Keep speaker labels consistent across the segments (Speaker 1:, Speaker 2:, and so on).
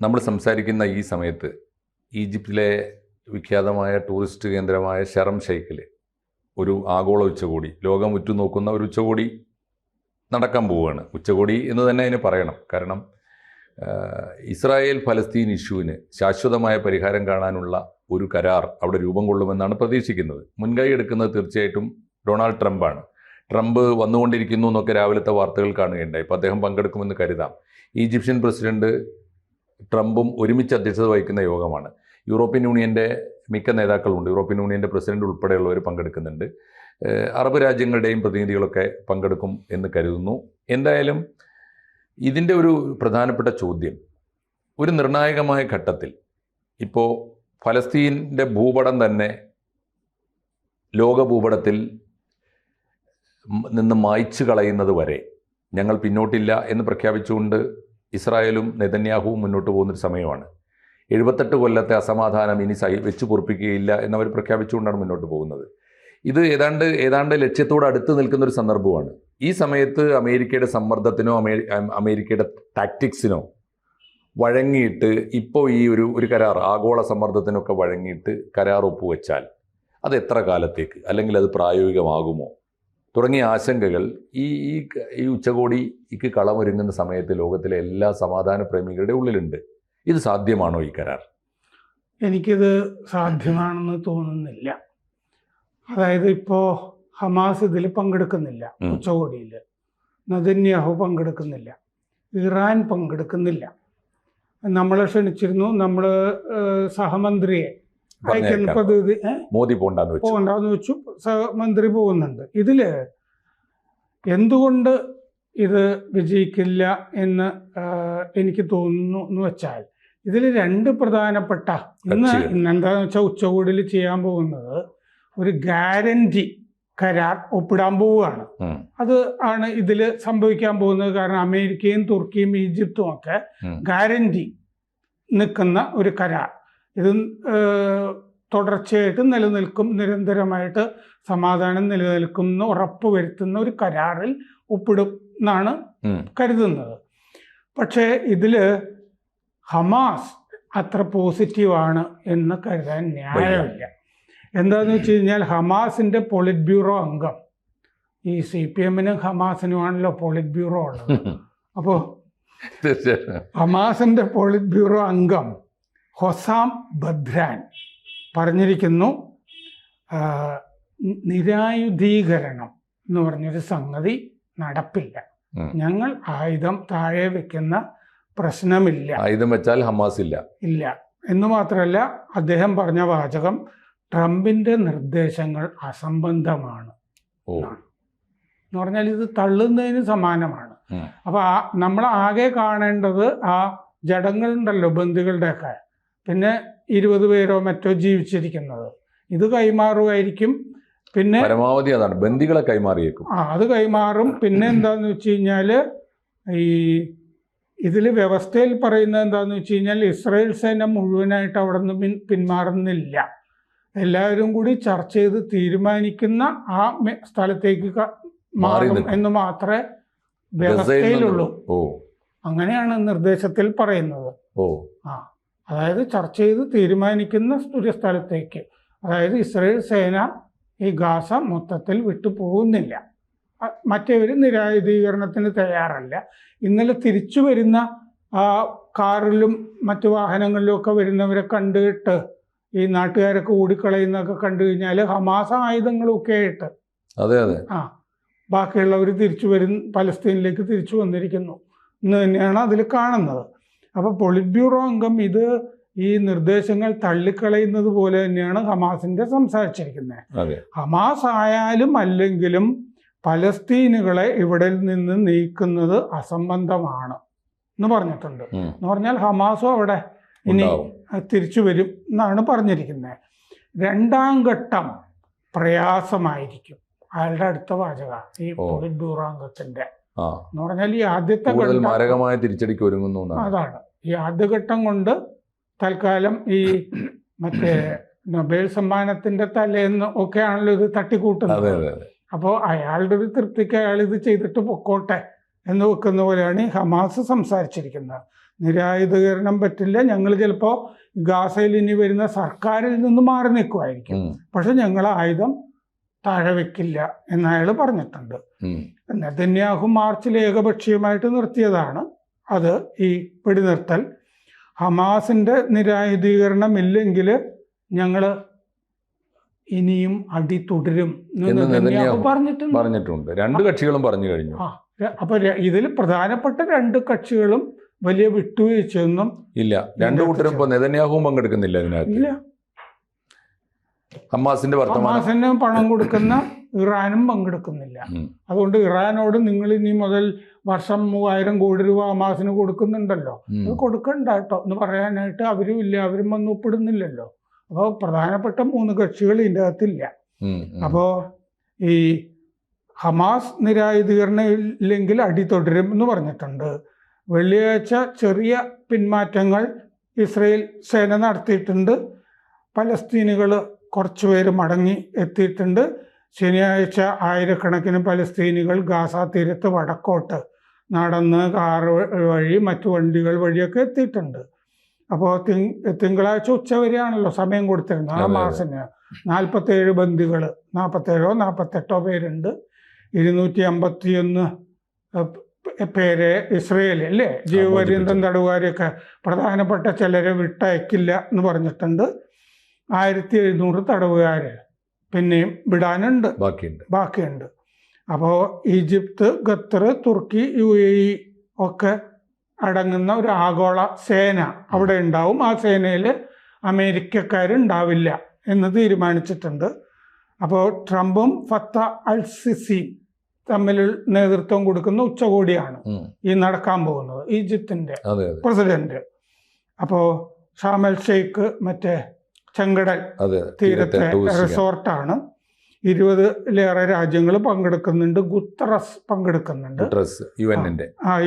Speaker 1: നമ്മൾ സംസാരിക്കുന്ന ഈ സമയത്ത് ഈജിപ്തിലെ വിഖ്യാതമായ ടൂറിസ്റ്റ് കേന്ദ്രമായ ഷർം ഷെയ്ഖിൽ ഒരു ആഗോള ഉച്ചകോടി, ലോകം ഉറ്റുനോക്കുന്ന ഒരു ഉച്ചകോടി നടക്കാൻ പോവുകയാണ്. ഉച്ചകോടി എന്ന് തന്നെ അതിന് പറയണം. കാരണം ഇസ്രായേൽ ഫലസ്തീൻ ഇഷ്യൂവിന് ശാശ്വതമായ പരിഹാരം കാണാനുള്ള ഒരു കരാർ അവിടെ രൂപം കൊള്ളുമെന്നാണ് പ്രതീക്ഷിക്കുന്നത്. മുൻകൈ എടുക്കുന്നത് തീർച്ചയായിട്ടും ഡൊണാൾഡ് ട്രംപാണ്. ട്രംപ് വന്നുകൊണ്ടിരിക്കുന്നു എന്നൊക്കെ രാവിലത്തെ വാർത്തകൾ കാണുകയുണ്ടായി. ഇപ്പോൾ അദ്ദേഹം പങ്കെടുക്കുമെന്ന് കരുതാം. ഈജിപ്ഷ്യൻ പ്രസിഡന്റ് ട്രംപും ഒരുമിച്ച് അധ്യക്ഷത വഹിക്കുന്ന യോഗമാണ്. യൂറോപ്യൻ യൂണിയൻ്റെ മിക്ക നേതാക്കളുണ്ട്. യൂറോപ്യൻ യൂണിയൻ്റെ പ്രസിഡന്റ് ഉൾപ്പെടെയുള്ളവർ പങ്കെടുക്കുന്നുണ്ട്. അറബ് രാജ്യങ്ങളുടെയും പ്രതിനിധികളൊക്കെ പങ്കെടുക്കും എന്ന് കരുതുന്നു. എന്തായാലും ഇതിൻ്റെ ഒരു പ്രധാനപ്പെട്ട ചോദ്യം, ഒരു നിർണായകമായ ഘട്ടത്തിൽ ഇപ്പോൾ ഫലസ്തീൻ്റെ ഭൂപടം തന്നെ ലോക ഭൂപടത്തിൽ നിന്ന് മായ്ച്ചു കളയുന്നത് വരെ ഞങ്ങൾ പിന്നോട്ടില്ല എന്ന് പ്രഖ്യാപിച്ചുകൊണ്ട് ഇസ്രായേലും നെതന്യാഹുവും മുന്നോട്ട് പോകുന്നൊരു സമയമാണ്. 78 കൊല്ലത്തെ അസമാധാനം ഇനി വെച്ച് പൊറുപ്പിക്കുകയില്ല എന്നവർ പ്രഖ്യാപിച്ചുകൊണ്ടാണ് മുന്നോട്ട് പോകുന്നത്. ഇത് ഏതാണ്ട് ലക്ഷ്യത്തോട് അടുത്ത് നിൽക്കുന്നൊരു സന്ദർഭമാണ്. ഈ സമയത്ത് അമേരിക്കയുടെ സമ്മർദ്ദത്തിനോ അമേരിക്കയുടെ ടാക്ടിക്സിനോ വഴങ്ങിയിട്ട് ഇപ്പോൾ ഈ ഒരു കരാർ, ആഗോള സമ്മർദ്ദത്തിനൊക്കെ വഴങ്ങിയിട്ട് കരാർ ഒപ്പുവെച്ചാൽ അത് എത്ര കാലത്തേക്ക്, അല്ലെങ്കിൽ അത് പ്രായോഗികമാകുമോ തുടങ്ങിയ ആശങ്കകൾ ഈ ഉച്ചകോടിക്ക് കളമൊരുങ്ങുന്ന സമയത്ത് ലോകത്തിലെ എല്ലാ സമാധാന പ്രേമികളുടെ ഉള്ളിലുണ്ട്. ഇത് സാധ്യമാണോ ഈ കരാർ?
Speaker 2: എനിക്കിത് സാധ്യമാണെന്ന് തോന്നുന്നില്ല. അതായത് ഇപ്പോൾ ഹമാസ് ഇതിൽ പങ്കെടുക്കുന്നില്ല, ഉച്ചകോടിയിൽ നെതന്യാഹു പങ്കെടുക്കുന്നില്ല, ഇറാൻ പങ്കെടുക്കുന്നില്ല. നമ്മളെ ക്ഷണിച്ചിരുന്നു, നമ്മൾ സഹമന്ത്രിയെ അയക്കുന്ന പ്രതിനിധി
Speaker 1: മോദി
Speaker 2: പോകണ്ടെന്ന് വെച്ചു. സഹമന്ത്രി പോകുന്നുണ്ട്. ഇതിൽ എന്തുകൊണ്ട് ഇത് വിജയിക്കില്ല എന്ന് എനിക്ക് തോന്നുന്നു എന്ന് വെച്ചാൽ, ഇതിൽ രണ്ട് പ്രധാനപ്പെട്ട ഇന്നെന്താണെന്ന് വെച്ചാൽ ഉച്ചകോടിയിൽ ചെയ്യാൻ പോകുന്നത് ഒരു ഗ്യാരണ്ടി കരാർ ഒപ്പിടാൻ പോവുകയാണ്. അത് ആണ് ഇതിൽ സംഭവിക്കാൻ പോകുന്നത്. കാരണം അമേരിക്കയും തുർക്കിയും ഈജിപ്തും ഒക്കെ ഗ്യാരണ്ടി നിൽക്കുന്ന ഒരു കരാർ. ഇത് തുടർച്ചയായിട്ട് നിലനിൽക്കും, നിരന്തരമായിട്ട് സമാധാനം നിലനിൽക്കും എന്ന് ഉറപ്പ് വരുത്തുന്ന ഒരു കരാറിൽ ഒപ്പിടും എന്നാണ് കരുതുന്നത്. പക്ഷേ ഇതിൽ ഹമാസ് അത്ര പോസിറ്റീവാണ് എന്ന് കരുതാൻ ന്യായമില്ല. എന്താണെന്ന് വെച്ച് കഴിഞ്ഞാൽ, ഹമാസിൻ്റെ പൊളിറ്റ് ബ്യൂറോ അംഗം, ഈ CPM-നും ഹമാസിനുമാണല്ലോ പൊളിറ്റ് ബ്യൂറോ ഉള്ളത്. അപ്പോൾ ഹമാസിൻ്റെ പൊളിറ്റ് ബ്യൂറോ അംഗം ഹൊസാം ബദ്രാൻ പറഞ്ഞിരിക്കുന്നു, നിരായുധീകരണം എന്ന് പറഞ്ഞൊരു സംഗതി നടപ്പില്ല, ഞങ്ങൾ ആയുധം താഴെ വെക്കുന്ന പ്രശ്നമില്ല,
Speaker 1: ആയുധം വെച്ചാൽ ഹമാസ് ഇല്ല
Speaker 2: എന്ന് മാത്രമല്ല, അദ്ദേഹം പറഞ്ഞ വാചകം ട്രംപിൻ്റെ നിർദ്ദേശങ്ങൾ അസംബന്ധമാണ് എന്ന് പറഞ്ഞാൽ ഇത് തള്ളുന്നതിന് സമാനമാണ്. അപ്പോൾ നമ്മൾ ആകെ കാണേണ്ടത് ആ ജഡങ്ങളുണ്ടല്ലോ, ബന്ദികളുടെയൊക്കെ, പിന്നെ 20 പേരോ മറ്റോ ജീവിച്ചിരിക്കുന്നത്, ഇത് കൈമാറുമായിരിക്കും. പിന്നെ
Speaker 1: പരമാവധി അതാണ്, ബന്ദികളെ കൈമാറിയേക്കും.
Speaker 2: അത് കൈമാറും. പിന്നെ എന്താന്ന് വെച്ച് കഴിഞ്ഞാൽ, ഈ ഇതിൽ വ്യവസ്ഥയിൽ പറയുന്നത് എന്താണെന്ന് വെച്ച് കഴിഞ്ഞാൽ, ഇസ്രായേൽ സൈന്യം മുഴുവനായിട്ട് അവിടെ നിന്ന് പിന്മാറുന്നില്ല, എല്ലാവരും കൂടി ചർച്ച ചെയ്ത് തീരുമാനിക്കുന്ന ആ സ്ഥലത്തേക്ക് മാറും എന്ന് മാത്രമേ വ്യവസ്ഥയിലുള്ളൂ. അങ്ങനെയാണ് നിർദ്ദേശത്തിൽ പറയുന്നത്. അതായത് ചർച്ച ചെയ്ത് തീരുമാനിക്കുന്ന ഒരു സ്ഥലത്തേക്ക്, അതായത് ഇസ്രായേൽ സേന ഈ ഗാസ മൊത്തത്തിൽ വിട്ടു പോകുന്നില്ല. മറ്റേവർ നിരായുധീകരണത്തിന് തയ്യാറല്ല. ഇന്നലെ തിരിച്ചു വരുന്ന കാറിലും മറ്റു വാഹനങ്ങളിലും ഒക്കെ വരുന്നവരെ കണ്ടിട്ട് ഈ നാട്ടുകാരൊക്കെ ഓടിക്കളയുന്നതൊക്കെ കണ്ടു കഴിഞ്ഞാൽ ഹമാസ് ആയുധങ്ങളൊക്കെ ആയിട്ട് ബാക്കിയുള്ളവർ പലസ്തീനിലേക്ക് തിരിച്ചു വന്നിരിക്കുന്നു എന്ന് തന്നെയാണ് അതിൽ കാണുന്നത്. അപ്പോൾ പൊളിറ്റ് ബ്യൂറോ അംഗം ഇത് ഈ നിർദ്ദേശങ്ങൾ തള്ളിക്കളയുന്നത് പോലെ തന്നെയാണ് ഹമാസിന്റെ സംസാരിച്ചിരിക്കുന്നത്. ഹമാസ് ആയാലും അല്ലെങ്കിലും പലസ്തീനുകളെ ഇവിടെ നിന്ന് നീക്കുന്നത് അസംബന്ധമാണ് എന്ന് പറഞ്ഞിട്ടുണ്ട്. എന്ന് പറഞ്ഞാൽ ഹമാസും അവിടെ ഇനി തിരിച്ചു വരും എന്നാണ് പറഞ്ഞിരിക്കുന്നത്. രണ്ടാം ഘട്ടം പ്രയാസമായിരിക്കും. അയാളുടെ അടുത്ത വാചക ഈ പൊളിറ്റ് ബ്യൂറോ അംഗത്തിന്റെ എന്ന് പറഞ്ഞാൽ, ഈ ആദ്യത്തെ
Speaker 1: മാരകമായ തിരിച്ചടിക്ക് ഒരുങ്ങുന്നു.
Speaker 2: അതാണ് ഈ ആദ്യഘട്ടം കൊണ്ട് തൽക്കാലം ഈ മറ്റേ നൊബേൽ സമ്മാനത്തിന്റെ തലേന്ന് ഒക്കെ ആണല്ലോ ഇത് തട്ടിക്കൂട്ടുന്നത്. അപ്പോൾ അയാളുടെ ഒരു തൃപ്തിക്ക് അയാൾ ഇത് ചെയ്തിട്ട് പൊക്കോട്ടെ എന്ന് വെക്കുന്ന പോലെയാണ് ഈ ഹമാസ് സംസാരിച്ചിരിക്കുന്നത്. നിരായുധീകരണം പറ്റില്ല, ഞങ്ങൾ ചിലപ്പോൾ ഗാസയിൽ ഇനി വരുന്ന സർക്കാരിൽ നിന്ന് മാറി നിൽക്കുമായിരിക്കും, പക്ഷെ ഞങ്ങൾ ആയുധം താഴെ വെക്കില്ല എന്ന് അയാൾ പറഞ്ഞിട്ടുണ്ട്. നെതന്യാഹു മാർച്ചിൽ ഏകപക്ഷീയമായിട്ട് നിർത്തിയതാണ് അത്, ഈ വെടിനിർത്തൽ. ഹമാസിന്റെ നിരായുധീകരണം ഇല്ലെങ്കിൽ ഞങ്ങൾ ഇനിയും അടി തുടരും എന്ന് നെതന്യാഹു
Speaker 1: പറഞ്ഞിട്ടുണ്ട്. രണ്ട് കക്ഷികളും പറഞ്ഞു കഴിഞ്ഞു.
Speaker 2: അപ്പൊ ഇതിൽ പ്രധാനപ്പെട്ട രണ്ട് കക്ഷികളും വലിയ വിട്ടുവീഴ്ചയൊന്നും
Speaker 1: ഇല്ല. രണ്ടു കൂട്ടരും ഇപ്പൊ നെതന്യാഹുവും പങ്കെടുക്കുന്നില്ല ഇതിനകത്ത്.
Speaker 2: ഇല്ല.
Speaker 1: ഹമാസിന്
Speaker 2: പണം കൊടുക്കുന്ന ഇറാനും പങ്കെടുക്കുന്നില്ല. അതുകൊണ്ട് ഇറാനോട് നിങ്ങൾ ഇനി മുതൽ വർഷം 3000 കോടി രൂപ ഹമാസിന് കൊടുക്കുന്നുണ്ടല്ലോ, അത് കൊടുക്കണ്ട കേട്ടോ എന്ന് പറയാനായിട്ട് അവരും ഇല്ല, അവരും വന്ന് ഒപ്പിടുന്നില്ലല്ലോ. അപ്പോൾ പ്രധാനപ്പെട്ട 3 കക്ഷികൾ ഇതിൻ്റെ അകത്തില്ല. അപ്പോൾ ഈ ഹമാസ് നിരായുധീകരണം ഇല്ലെങ്കിൽ അടി തുടരും എന്ന് പറഞ്ഞിട്ടുണ്ട്. വെള്ളിയാഴ്ച ചെറിയ പിന്മാറ്റങ്ങൾ ഇസ്രയേൽ സേന നടത്തിയിട്ടുണ്ട്. പലസ്തീനികൾ കുറച്ചുപേര് മടങ്ങി എത്തിയിട്ടുണ്ട്. ശനിയാഴ്ച ആയിരക്കണക്കിന് പലസ്തീനികൾ ഗാസ തീരത്ത് വടക്കോട്ട് നടന്ന് കാർ വഴി മറ്റു വണ്ടികൾ വഴിയൊക്കെ എത്തിയിട്ടുണ്ട്. അപ്പോൾ തിങ്കളാഴ്ച ഉച്ചവരെയാണല്ലോ സമയം കൊടുത്തിരുന്നത്. ആ മാസത്തിന് 47 ബന്ദികൾ, 47-48 പേരുണ്ട്. 251 പേര് ഇസ്രയേലി അല്ലേ, ജീവപര്യന്തം തടവുകാരെയൊക്കെ പ്രധാനപ്പെട്ട ചിലരെ വിട്ടയക്കില്ല എന്ന് പറഞ്ഞിട്ടുണ്ട്. 1700 തടവുകാർ പിന്നെയും വിടാനുണ്ട്, ബാക്കിയുണ്ട്. അപ്പോൾ ഈജിപ്ത്, ഖത്തർ, തുർക്കി, UAE ഒക്കെ അടങ്ങുന്ന ഒരു ആഗോള സേന അവിടെ ഉണ്ടാവും. ആ സേനയിൽ അമേരിക്കക്കാരുണ്ടാവില്ല എന്ന് തീരുമാനിച്ചിട്ടുണ്ട്. അപ്പോൾ ട്രംപും ഫത്ത അൽ സിസി തമ്മിൽ നേതൃത്വം കൊടുക്കുന്ന ഉച്ചകോടിയാണ് ഈ നടക്കാൻ പോകുന്നത്, ഈജിപ്തിൻ്റെ പ്രസിഡന്റ്. അപ്പോൾ ഷാമൽ ഷെയ്ഖ് മറ്റേ ചെങ്കടൽ തീരത്തെ റിസോർട്ടാണ്. 20ലേറെ രാജ്യങ്ങൾ പങ്കെടുക്കുന്നുണ്ട്. ഗുത്തറസ് പങ്കെടുക്കുന്നുണ്ട്,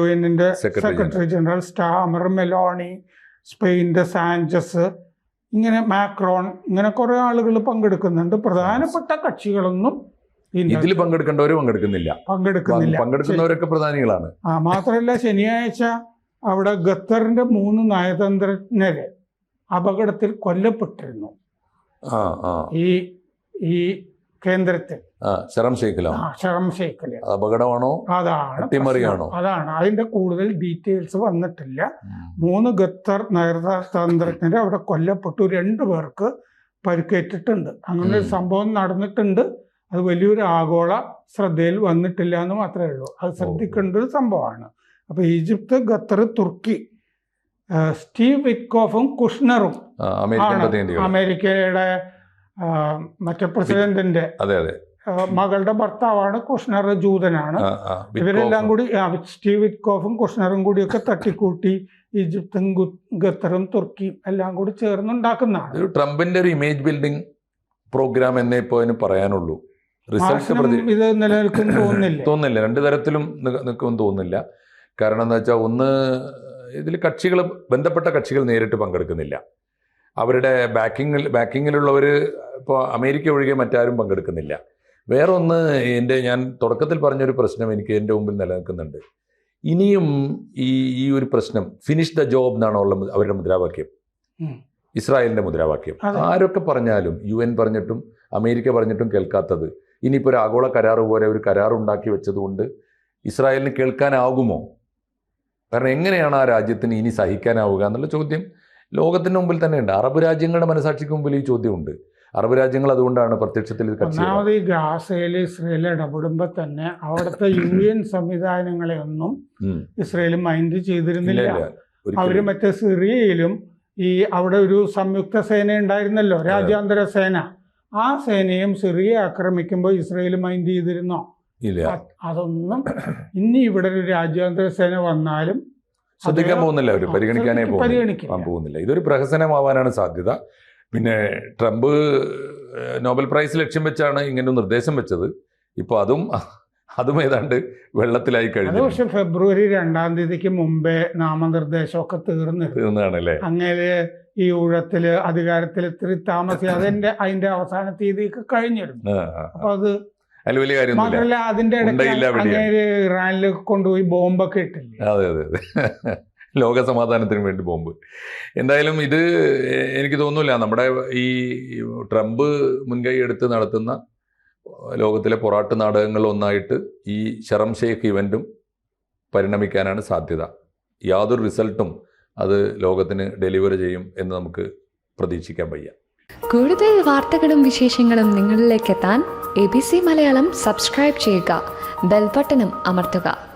Speaker 2: UN-ന്റെ സെക്രട്ടറി ജനറൽ സ്റ്റാമർ, മെലോണി, സ്പെയിൻ്റെ സാഞ്ചസ്, ഇങ്ങനെ മാക്രോൺ, ഇങ്ങനെ കുറെ ആളുകൾ പങ്കെടുക്കുന്നുണ്ട്. പ്രധാനപ്പെട്ട കക്ഷികളൊന്നും
Speaker 1: ഇതിൽ പങ്കെടുക്കേണ്ടവർ പങ്കെടുക്കുന്നില്ല. പങ്കെടുക്കുന്നവരൊക്കെ പ്രധാനികളാണ്.
Speaker 2: മാത്രമല്ല ശനിയാഴ്ച അവിടെ ഖത്തറിന്റെ 3 നയതന്ത്രജ്ഞര് അപകടത്തിൽ കൊല്ലപ്പെട്ടിരുന്നു. ഈ കേന്ദ്രത്തിൽ
Speaker 1: ശരം ഷെയ്ഖിലോ അപകടമാണോ
Speaker 2: അതാണ് അതിന്റെ കൂടുതൽ ഡീറ്റെയിൽസ് വന്നിട്ടില്ല. 3 ഖത്തർ നയതന്ത്രജ്ഞര് അവിടെ കൊല്ലപ്പെട്ടു. 2 പേർക്ക് പരിക്കേറ്റിട്ടുണ്ട്. അങ്ങനെ ഒരു സംഭവം നടന്നിട്ടുണ്ട്. അത് വലിയൊരു ആഗോള ശ്രദ്ധയിൽ വന്നിട്ടില്ല എന്ന് മാത്രമേ ഉള്ളൂ. അത് ശ്രദ്ധിക്കേണ്ട ഒരു സംഭവമാണ്. അപ്പോൾ ഈജിപ്ത്, ഖത്തർ, തുർക്കി, സ്റ്റീവ് വിറ്റ്കോഫും കുഷ്ണറും അമേരിക്കയുടെ മറ്റേ പ്രസിഡന്റിന്റെ മകളുടെ ഭർത്താവാണ് കുഷ്ണർ, ജൂതനാണ്. ഇവരെല്ലാം കൂടി സ്റ്റീവ് വിറ്റ്കോഫും കുഷ്ണറും കൂടിയൊക്കെ തട്ടിക്കൂട്ടി ഈജിപ്തും ഖത്തറും തുർക്കിയും എല്ലാം കൂടി ചേർന്നുണ്ടാക്കുന്നതാണ്.
Speaker 1: ട്രംപിന്റെ ഒരു ഇമേജ് ബിൽഡിംഗ് പ്രോഗ്രാം എന്നേ ഇപ്പോ അതിന് പറയാനുള്ളൂ.
Speaker 2: ഇത് നിലനിൽക്കും
Speaker 1: തോന്നുന്നില്ല. 2 തരത്തിലും നിൽക്കുമെന്ന് തോന്നുന്നില്ല. കാരണം എന്താ വെച്ചാൽ, ഒന്ന് ഇതിൽ ബന്ധപ്പെട്ട കക്ഷികൾ നേരിട്ട് പങ്കെടുക്കുന്നില്ല. അവരുടെ ബാക്കിങ്ങിലുള്ളവർ ഇപ്പോൾ അമേരിക്ക ഒഴികെ മറ്റാരും പങ്കെടുക്കുന്നില്ല. വേറെ ഒന്ന്, ഞാൻ തുടക്കത്തിൽ പറഞ്ഞൊരു പ്രശ്നം എൻ്റെ മുമ്പിൽ നിലനിൽക്കുന്നുണ്ട്. ഇനിയും ഈ ഒരു പ്രശ്നം ഫിനിഷ് ദ ജോബ് എന്നാണോ അവരുടെ മുദ്രാവാക്യം, ഇസ്രായേലിൻ്റെ മുദ്രാവാക്യം. ആരൊക്കെ പറഞ്ഞാലും, UN പറഞ്ഞിട്ടും അമേരിക്ക പറഞ്ഞിട്ടും കേൾക്കാത്തത്, ഇനിയിപ്പോൾ ഒരു ആഗോള കരാർ പോലെ ഒരു കരാറുണ്ടാക്കി വെച്ചതുകൊണ്ട് ഇസ്രായേലിന് കേൾക്കാനാകുമോ? കാരണം എങ്ങനെയാണ് ആ രാജ്യത്തിന് ഇനി സഹിക്കാനാവുക എന്നുള്ള ചോദ്യം ലോകത്തിൻ്റെ മുമ്പിൽ തന്നെയുണ്ട്. അറബ് രാജ്യങ്ങളുടെ മനസാക്ഷിക്ക് മുമ്പിൽ ഈ ചോദ്യമുണ്ട്. അറബ് രാജ്യങ്ങൾ അതുകൊണ്ടാണ് പ്രത്യക്ഷത്തിൽ
Speaker 2: ഒന്നാമത് ഈ ഗാസയിൽ ഇസ്രയേൽ ഇടപെടുമ്പോൾ തന്നെ അവിടുത്തെ UN സംവിധാനങ്ങളെ ഒന്നും ഇസ്രയേൽ മൈൻഡ് ചെയ്തിരുന്നില്ല. അവര് മറ്റേ സിറിയയിലും അവിടെ ഒരു സംയുക്ത സേന ഉണ്ടായിരുന്നല്ലോ, രാജ്യാന്തര സേന. ആ സേനയും സിറിയ ആക്രമിക്കുമ്പോൾ ഇസ്രയേൽ മൈൻഡ് ചെയ്തിരുന്നോ?
Speaker 1: ഇല്ല.
Speaker 2: അതൊന്നും ഇനി ഇവിടെ ഒരു രാജ്യാന്തര സേന വന്നാലും
Speaker 1: ശ്രദ്ധിക്കാൻ പോകുന്നില്ല, അവർ പരിഗണിക്കാനേ പോകുന്നില്ല. ഇതൊരു പ്രഹസനമാവാനാണ് സാധ്യത. പിന്നെ ട്രംപ് നോബൽ പ്രൈസ് ലക്ഷ്യം വെച്ചാണ് ഇങ്ങനെ നിർദ്ദേശം വെച്ചത്. ഇപ്പോൾ അതും ഏതാണ്ട് വെള്ളത്തിലായി കഴിഞ്ഞു.
Speaker 2: പക്ഷെ ഫെബ്രുവരി 2-ാം തീയതിക്ക് മുമ്പേ നാമനിർദ്ദേശമൊക്കെ തീർന്നതാണല്ലേ. അങ്ങനെ ഈ ഊഴത്തില് അധികാരത്തിൽ ഇത്തിരി താമസിയാതെ അതിന്റെ അവസാന തീയതിയൊക്കെ കഴിഞ്ഞിരുന്നു. അപ്പൊ അത് മാത്രമല്ല, അതിന്റെ ഇടയ്ക്ക് അങ്ങനെ ഇറാനിൽ കൊണ്ടുപോയി ബോംബൊക്കെ ഇട്ടില്ലേ.
Speaker 1: ലോക സമാധാനത്തിന് വേണ്ടി ബോംബ്. എന്തായാലും ഇത് എനിക്ക് തോന്നുന്നില്ല നമ്മുടെ ഈ ട്രംപ് മുൻകൈ എടുത്ത് നടത്തുന്ന ലോകത്തിലെ പൊറാട്ട് നാടകങ്ങൾ ഒന്നായിട്ട് ഈ ശരം ഷെയ്ഖ് ഇവൻറ്റും പരിണമിക്കാനാണ് സാധ്യത. യാതൊരു റിസൾട്ടും അത് ലോകത്തിന് ഡെലിവർ ചെയ്യും എന്ന് നമുക്ക് പ്രതീക്ഷിക്കാൻ വയ്യ.
Speaker 3: കൂടുതൽ വാർത്തകളും വിശേഷങ്ങളും നിങ്ങളിലേക്ക് എത്താൻ ABC മലയാളം സബ്സ്ക്രൈബ് ചെയ്യുക, ബെൽബട്ടനും അമർത്തുക.